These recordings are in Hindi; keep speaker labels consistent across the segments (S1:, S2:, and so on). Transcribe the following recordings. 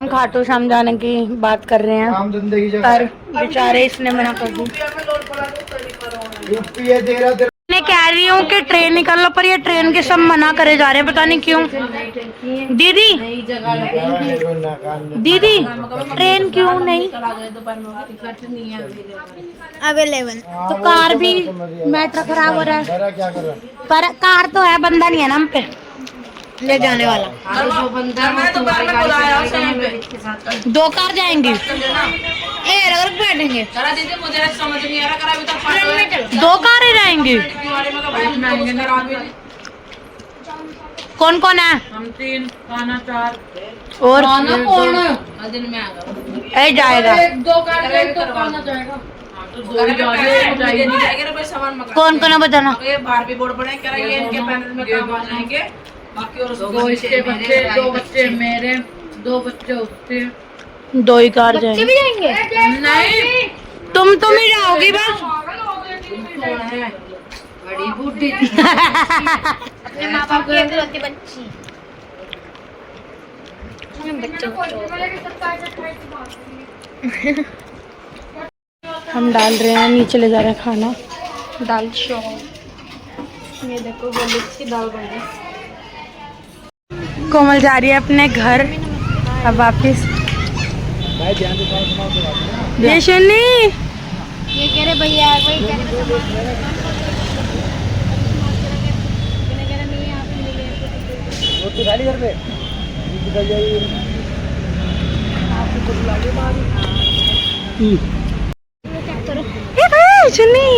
S1: खाटू श्याम जाने की बात कर रहे हैं पर बेचारे इसने मना कर दी। मैं कह रही हूँ कि ट्रेन निकाल लो, पर ये ट्रेन के सब मना करे जा रहे हैं, पता नहीं क्यों। दीदी दीदी ट्रेन क्यों नहीं अवेलेबल? तो कार भी मेट्रो खराब हो रहा है, पर कार तो है, बंदा नहीं है ना हम पे ले जाने वाला। दो कार जाएंगी, बैठेंगे दो कारें जाएंगी। कौन कौन है?
S2: हम 3, खाना 4
S1: और
S2: कौन
S1: जाएगा?
S2: दो कार तो खाना जाएगा।
S1: कौन कौन है बताना?
S3: बारबी बोर्ड बने कह रहा है, ये इनके पैनल में काम आ जाएंगे। बाकी और
S2: दो इसके बच्चे, 2 बच्चे मेरे, 2 बच्चे उसके।
S1: 2 ही कार जाएंगे।
S2: भी जाएंगे? नहीं,
S1: तुम ही जाओगी बस।
S2: बड़ी बूढ़ी
S4: अपने माँ बाप की इकलौती बच्ची।
S1: हम डाल रहे हैं, नीचे ले जा रहे हैं खाना, दाल चौल। ये देखो गोली की दाल बनी। कोमल जा रही है अपने घर अब वापिस। ये शनि
S4: ये कह रहे भैया वही कह
S1: रहे शनि।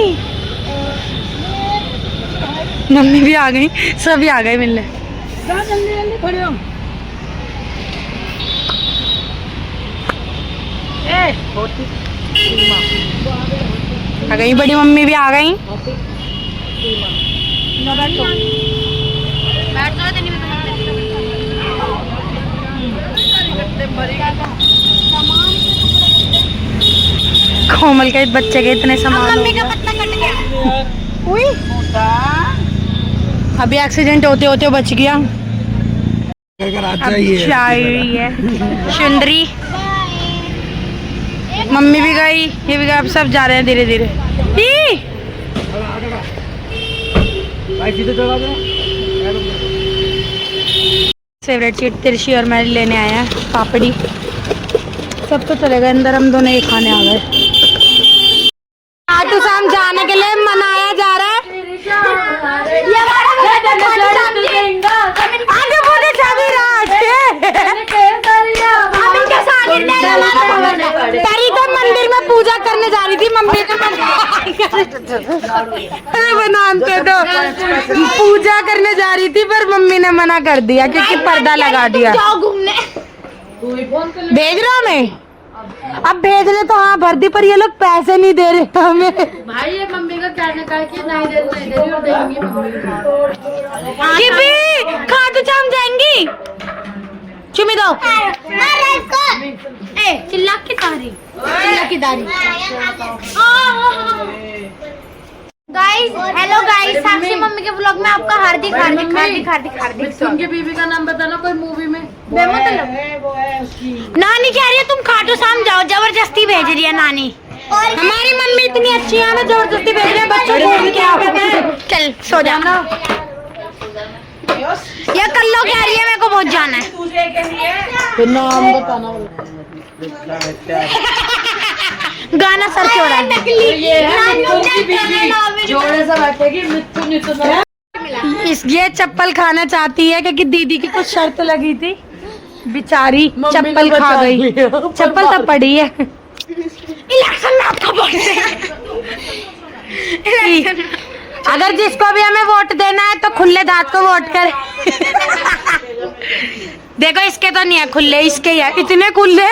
S1: मम्मी भी आ गई, सभी आ गए मिलने।
S2: जल्दी खड़े हो।
S1: आ गई बड़ी मम्मी भी आ गई। कोमल के बच्चे के इतने सामान।
S4: मम्मी का पत्ता कट गया।
S1: अभी एक्सीडेंट होते होते बच गया। अब जा रही है सुंदरी, मम्मी भी गई, ये भी गई, अब सब जा रहे हैं धीरे धीरे। फेवरेट चीज तिरछी और मैं लेने आया पापड़ी। सब तो चले गए अंदर, हम दोनों ही खाने आ गए। खाटू श्याम जाने के लिए मनाया जा रहा है। आगे बोले तरी तो मंदिर में पूजा करने जा रही थी मम्मी ने बनाते तो पूजा करने जा रही थी, पर मम्मी ने मना कर दिया क्योंकि पर्दा लगा दिया। भेज रहा मैं, अब भेजने तो हाँ भर दी, पर ये लोग पैसे नहीं दे रहे हमें।
S2: भाई ये मम्मी का कहने का है कि नहीं दे और देंगी मम्मी।
S1: खाटू श्याम जाएंगी। चुमी दो।
S4: चिल्ला की तारी, गाइस हेलो गाइस, साक्षी मम्मी के ब्लॉग में आपका हार्दिक हार्दिक हार्दिक हार्दिक हार्दिक।
S2: उनके बीवी का नाम बताना कोई मूवी में।
S1: नानी कह रही है तुम खाटू श्याम जाओ, जबरदस्ती भेज रही है नानी। हमारी मम्मी इतनी अच्छी है, हमें जबरदस्ती भेज रहे हैं बच्चों को। क्या चल सो जाना। ये कल्लो कह रही है मेरे को बहुत जाना है।
S2: तो नाम बताना।
S1: गाना सर क्यों रहा है?
S2: जोड़े से बैठेगी नित्तु नित्तु।
S1: ये चप्पल खाना चाहती है क्योंकि दीदी की कुछ शर्त लगी थी, बेचारी चप्पल खा गई। चप्पल तब पड़ी है। इलेक्शन में आपका वोट अगर जिसको भी हमें वोट देना है तो खुले दांत को वोट कर। देखो इसके तो नहीं है खुले, इसके ही है इतने खुले।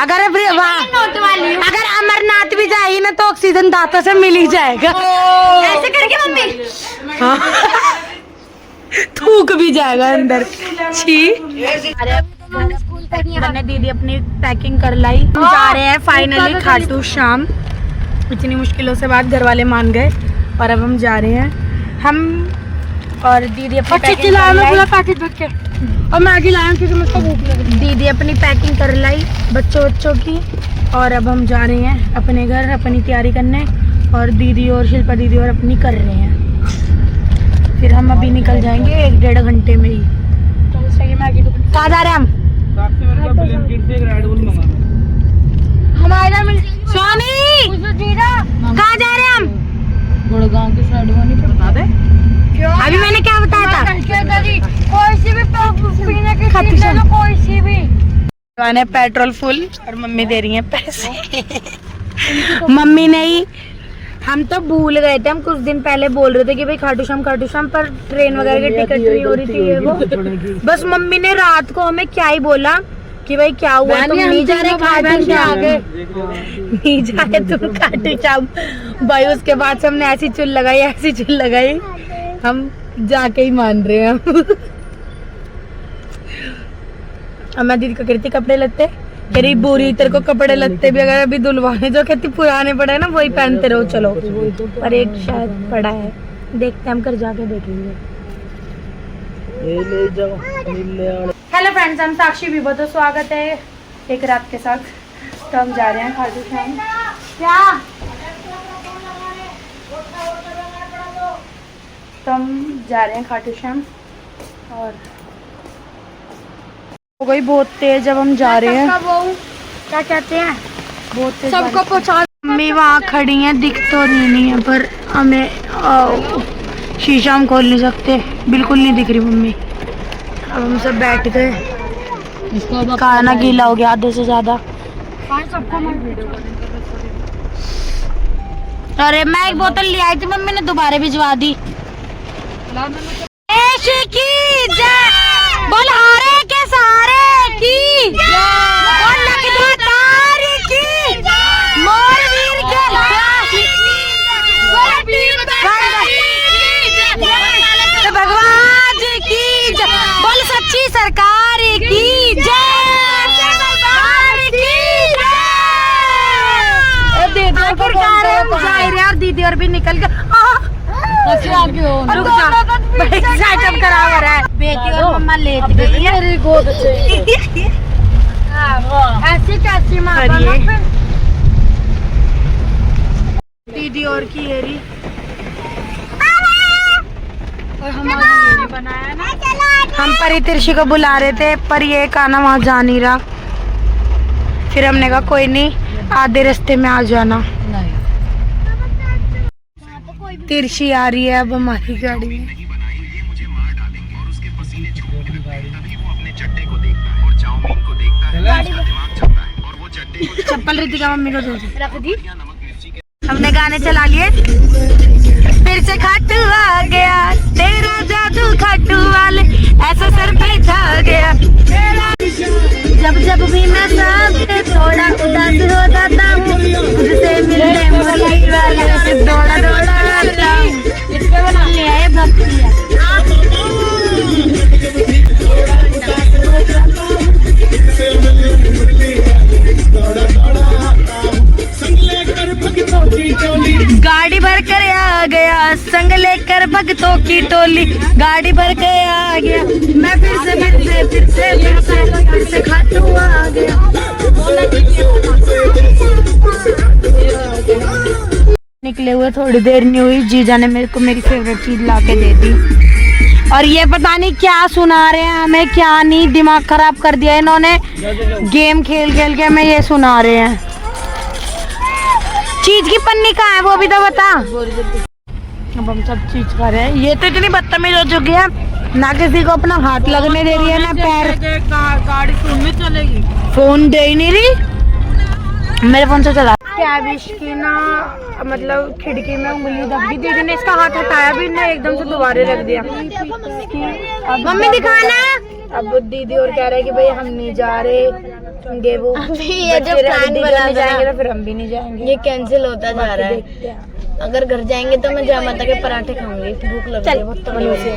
S1: अगर अगर अमरनाथ भी जाएगी ना तो ऑक्सीजन दांतों से मिल ही जाएगा। ऐसे करके मम्मी हाँ थूक भी जाएगा अंदर। छी मैंने दीदी अपनी पैकिंग कर लाई, हम जा रहे हैं फाइनली खाटू श्याम। इतनी मुश्किलों से बाद घर वाले मान गए और अब हम जा रहे हैं। हम और दीदी अपनी पैकिंग कर लाई। और मैगी लाया क्योंकि मुझको भूख लग रही है। दीदी अपनी पैकिंग कर लाई बच्चों की, और अब हम जा रहे हैं अपने घर अपनी तैयारी करने, और दीदी और शिल्पा दीदी और अपनी कर रहे हैं। फिर हम अभी निकल जाएंगे 1-1.5 घंटे में ही। कहाँ जा रहे हैं हम? हमारा सोनी कहाँ जा रहे हैं हम?
S2: गुड़गांव की साइड में नहीं बता दे।
S1: अभी मैंने क्या बताया था?
S4: कोई सी भी पीने की चीज ले लो, कोई सी भी।
S1: मैंने पेट्रोल फुल और मम्मी दे रही है पैसे। मम्मी नहीं, हम तो भूल गए थे। हम कुछ दिन पहले बोल रहे थे कि भाई खाटू श्याम पर ट्रेन वगैरह की टिकट नहीं हो रही थी ये वो। बस मम्मी ने रात को हमें क्या ही बोला कि भाई क्या हुआ, तुम नहीं जा रहे खाटू श्याम, नहीं जा रहे तुम खाटू श्याम। भाई उसके बाद से हमने ऐसी चुल लगाई, हम जाके ही मान रहे हैं। अब मैं दीदी को कहती कपड़े लत्ते, कह रही बुरी तेरे को कपड़े लत्ते भी अगर अभी धुलवाने जो कहती पुराने पड़े हैं ना वही पहनते रहो चलो। पर एक शायद पड़ा है, देखते हैं हम कर जाके देखेंगे। हेलो फ्रेंड्स, हम साक्षी विभो, तो स्वागत है एक रात के साथ। तो हम जा रहे हैं खाटू श्याम। क्या? तो हम जा रहे हैं खाटू श्याम, और हो गई बहुत तेज। जब हम जा रहे हैं क्या कहते हैं बहुत तेज सबको पहुंचा। मम्मी वहाँ खड़ी हैं, दिख तो नहीं है, पर हमें शीशा हम खोल नहीं सकते, बिल्कुल नहीं दिख रही मम्मी। अब हम सब बैठ गए, खाना गीला हो गया आधे से ज्यादा। अरे मैं एक बोतल ले आई थी, मम्मी ने दोबारा भिजवा दी। बोल हारे के सारे की, बोल लखनऊ तारी की, मोर वीर के भगवान जी की जय, बोल सच्ची सरकार की जय, सरकार की जय। आखिरकार हम जा रहे हैं और दीदी और भी निकल गए। रुक जा, सेटअप करा हो रहा है। बेटी और मम्मा लेट गई है। मेरी गोद ऐसी कैसी माँ दीदी और की हेरी, और हमारी हेरी बनाया ना। हम परी तिरछी को बुला रहे थे, पर ये खाना वहाँ जा नहीं रहा। फिर हमने कहा कोई नहीं, आधे रास्ते में आ जाना। तिरछी आ रही है अब हमारी गाड़ी में। चप्पल रितिका मम्मी को रख दी। हमने गाने चला लिए। फिर से खाटू आ गया, तेरा जादू खाटू वाले ऐसा सर पे छा गया। जब भी मैं सामने थोड़ा उदास होता हूँ, तुझसे मिलने मुरली वाले से दौड़ा आता हूँ। इसके बना ले आए भक्तिया। गाड़ी भर कर आ गया, संग लेकर भक्तों की टोली। गाड़ी भर के आ गया, मैं फिर से खाटू आ गया। निकले हुए थोड़ी देर नहीं हुई, जीजा ने मेरे को मेरी फेवरेट चीज ला के दे दी। और ये पता नहीं क्या सुना रहे हैं हमें, क्या नहीं, दिमाग खराब कर दिया इन्होंने। गेम खेल खेल के हमें ये सुना रहे हैं। चीज की पन्नी कहाँ है वो भी तो बता। अब हम सब चीज कर रहे हैं। ये तो इतनी बदतमीज हो चुकी है, ना किसी को अपना हाथ लगने दे रही है ना पैर।
S2: गाड़ी सुन नहीं चलेगी,
S1: फोन दे ही नहीं रही, मेरे फोन से चला। कैबिश की ना मतलब खिड़की में उंगली दब गई, दीदी ने इसका हाथ हटाया भी नहीं, एकदम से दोबारा रख दिया। मम्मी दिखाना। अब दीदी और कह रहे कि भाई हम नहीं जा रहे, वो ये जो प्लान बना जाएंगे तो फिर हम भी नहीं जाएंगे। ये कैंसिल होता जा रहा है। अगर घर जाएंगे तो मैं जय माता के पराठे खाऊंगी, भूख लग रही है बहुत तगड़ी से।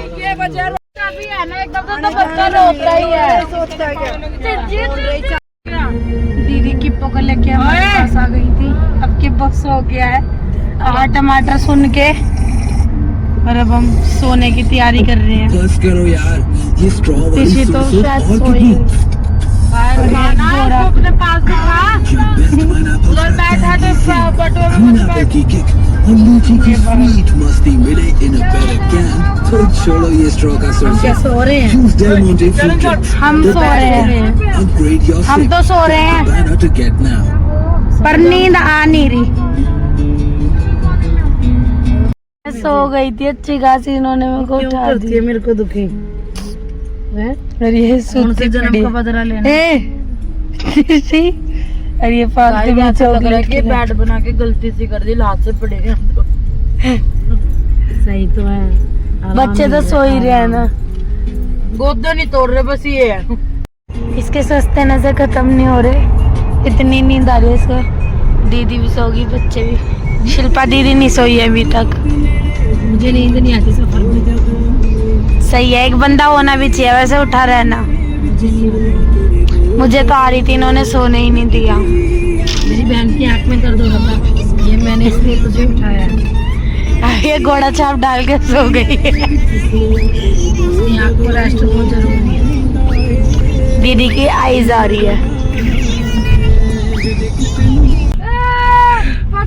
S1: दीदी किप्पो को लेके हमारे पास आ गई थी, अब किप्पो सो गया है टमाटर सुन के, और अब हम सोने की तैयारी कर रहे हैं।
S5: बस करो यार, ये स्ट्रॉबेरी
S1: ऋषि तो
S5: सोसो
S1: शायद
S5: और
S1: सोई
S5: भी
S1: है।
S3: खाना अपने पास से खा
S5: बेस्ट पाइनएप्पल
S3: उधर बैठा तो बटुआ में मत
S5: पाइनएप्पल
S3: बैठ
S5: की किक और लीची की स्वीट मस्ती मिले इन अ बेटर कैन तो छोड़ो ये स्ट्रॉ का सोचो
S1: सो रहे हैं
S5: Choose Del Monte fruit drinks.
S1: हम
S5: The
S1: सो
S5: best
S1: रहे
S5: one.
S1: हैं
S5: Upgrade your
S1: हम
S5: sip.
S1: तो सो रहे
S5: Get
S1: हैं।
S5: the banner to get now.
S1: पर नींद आ नहीं रही। मैं सो गई थी अच्छी खासी, इन्होंने मेरे को उठा दी।
S2: मेरे को दुखी
S1: और ये सुनते
S2: जन्म का बदला लेना
S1: और ये फालतू में चॉकलेट
S2: के बैट बना के गलती से कर दी, लात से पड़ेगा हम तो।
S1: सही तो है, बच्चे तो सो ही रहे हैं ना।
S2: गोदा नहीं तोड़ रहे, बस ये है।
S1: इसके सस्ते नजर खत्म नहीं हो रहे, इतनी नींद आ रही है इसको। दीदी भी सोगी, बच्चे भी। शिल्पा दीदी नहीं सोई है अभी तक।
S2: मुझे नींद नहीं आती सफर में।
S1: सही है, एक बंदा होना भी चाहिए वैसे उठा रहना। मुझे तो आ रही थी, इन्होंने सोने ही नहीं दिया।
S2: मेरी बहन की आंख में दर्द हो रहा था, ये मैंने इसलिए तुझे उठाया।
S1: ये घोड़ा छाप डाल के सो गई है।
S2: इसकी आंख को रेस्ट बहुत जरूरी है।
S1: दीदी की आईज आ रही है।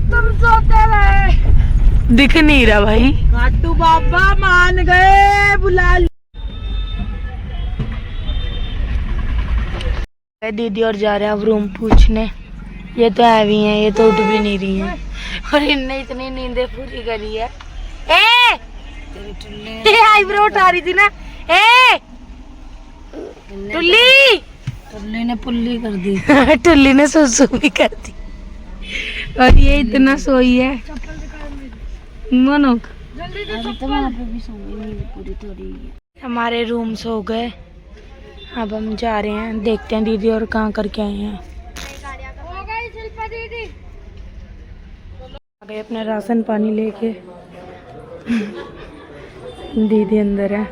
S2: तुम सोते रहे।
S1: दिख नहीं रहा भाई।
S2: खाटू बाबा मान गए, बुला
S1: दीदी और जा रहे हैं अब रूम पूछने। ये तो हैवी हैं, ये तो उठ भी नहीं रही हैं और इनने इतनी नींदें पूरी करी है। ए आईब्रो उठा रही थी ना। ए टुल्ली
S2: टुल्ली ने पुल्ली कर दी।
S1: टुल्ली ने सुसु भी कर दी और ये इतना सोई है। मनोक
S2: अभी तो वहाँ पे भी सोई नहीं पूरी थोड़ी।
S1: हमारे रूम्स हो गए, अब हम जा रहे हैं, देखते हैं दीदी और कहाँ करके आए हैं। आ गए अपना राशन पानी लेके। दीदी अंदर है।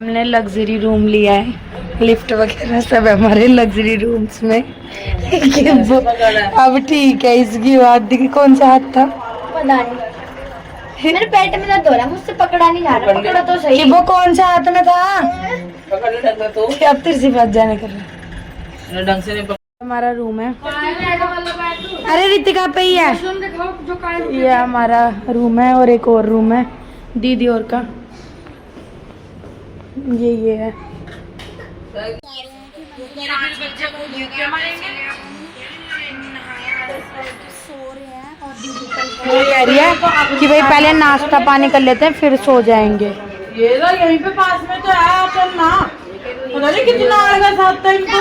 S1: हमने लग्जरी रूम लिया है, लिफ्ट वगैरह सब है हमारे लग्जरी रूम्स में। अब ठीक है, इसकी बात देखी। कौन सा हाथ था?
S4: पता नहीं, मेरे पेट में दर्द हो रहा है, मुझसे पकड़ा नहीं जा रहा। पकड़ा तो सही।
S1: कि वो कौन सा हाथ में था? अब तेरे से फंस जाने कर रहा।
S2: ढंग से नहीं।
S1: हमारा रूम है। अरे रितिका पे ही है। ये हमारा रूम है और एक और रूम है दीदी और का। ये है। ये कह रही है कि भाई पहले नाश्ता पानी कर लेते हैं फिर सो जाएंगे।
S2: ये लो यहीं पे पास में तो है, चल ना। पता नहीं कितना आएगा साथ टाइम को।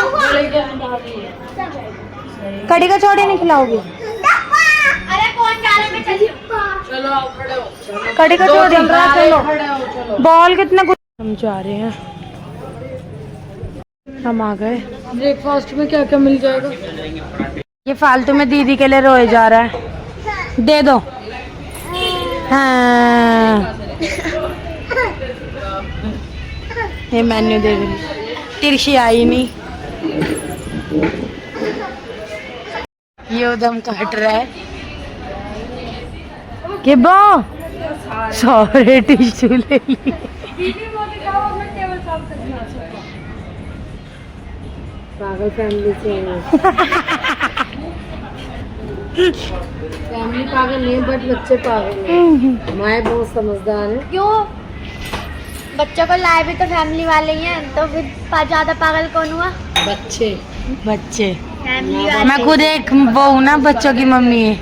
S1: कड़ी का छोड़ी नहीं खिलाओगी?
S4: अरे कौन जा रहा है? मैं चली।
S2: चलो आओ, खड़े हो।
S1: कड़ी का छोड़ी
S2: खड़े हो, चलो।
S1: बॉल कितना कुछ। हम जा रहे हैं, हम आ गए।
S2: ब्रेकफास्ट में क्या क्या मिल जाएगा?
S1: ये फालतू में दीदी के लिए रोए जा रहा है, दे दो। हाँ ये मेन्यू दे दो। तिरछी आई नहीं, ये उदम काट रहा है। कि बो सारे टिश्यू ले लिए।
S2: पागल फैमिली से। फैमिली पागल नहीं बट बच्चे पागल हैं। माए बहुत समझदार है।
S4: क्यों? बच्चों को लाए भी तो फैमिली वाले ही हैं, तो फिर ज्यादा पागल कौन हुआ?
S2: बच्चे
S4: फैमिली वाले।
S1: मैं खुद एक वो हूँ ना, बच्चों की मम्मी है।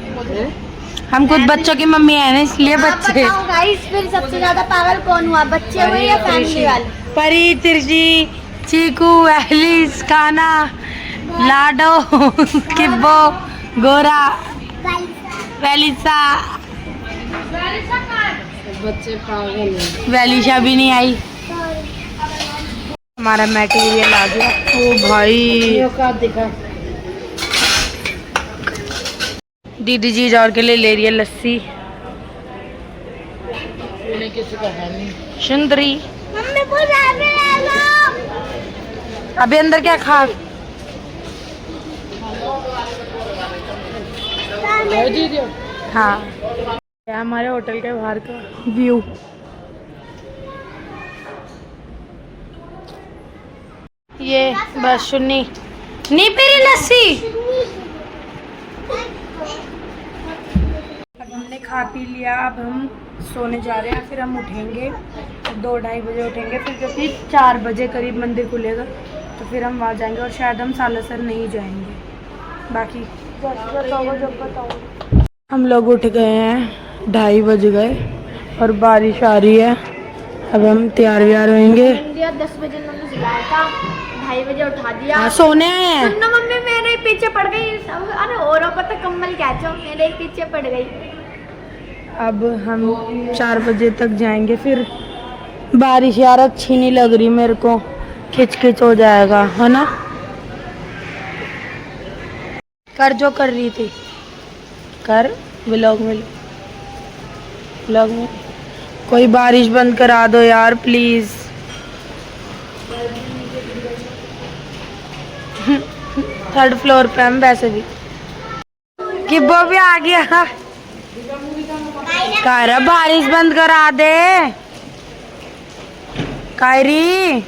S1: हम खुद बच्चों की मम्मी है ना, इसलिए बच्चे।
S4: बताओ गाइस, फिर सबसे ज्यादा पागल कौन हुआ, बच्चे हुए या फैमिली वाले?
S1: परी, तिरछी, चीकू, एलिस, काना, लाडो, किब्बो, गोरा, वेलिसा।
S2: बच्चे पागल हैं।
S1: वेलिशा भी नहीं आई। हमारा मटेरियल आ गया। ओ भाई,
S2: औकात दिखा।
S1: दीदी जी जोर के लिए ले रही है लस्सी।
S2: उन्हें किसी का है नहीं।
S1: सुंदरी
S4: मम्मी को ले लो।
S1: अभी अंदर क्या खा? हाँ, ये हमारे होटल के बाहर का व्यू। ये बस सुन्नी नहीं पीरी लस्सी। अब हमने खा पी लिया, अब हम सोने जा रहे हैं। फिर हम उठेंगे 2-2:30 बजे उठेंगे, फिर क्योंकि 4 बजे करीब मंदिर खुलेगा तो फिर हम वहाँ जाएंगे और शायद हम सालासर नहीं जाएंगे। बाकी बताओ। हम लोग उठ गए हैं, 2:30 बज गए और बारिश आ रही है। अब हम तैयार होंगे।
S4: 10 बजे उन्होंने सुलाया था, 2:30 बजे उठा दिया।
S1: हाँ, सोने आए हैं।
S4: सुनना मम्मी मेरे पीछे पड़ गई। अरे और पता कम्बल कैचो मेरे पीछे पड़ गई।
S1: अब हम 4 बजे तक जाएंगे। फिर बारिश यार अच्छी नहीं लग रही मेरे को, खिच हो जाएगा है ना। कर जो कर रही थी कर, व्लॉग में कोई बारिश बंद करा दो यार प्लीज। थर्ड फ्लोर पे हम वैसे भी कि वो भी आ गया। कायरा बारिश बंद करा दे। कायरी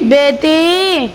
S1: बेटी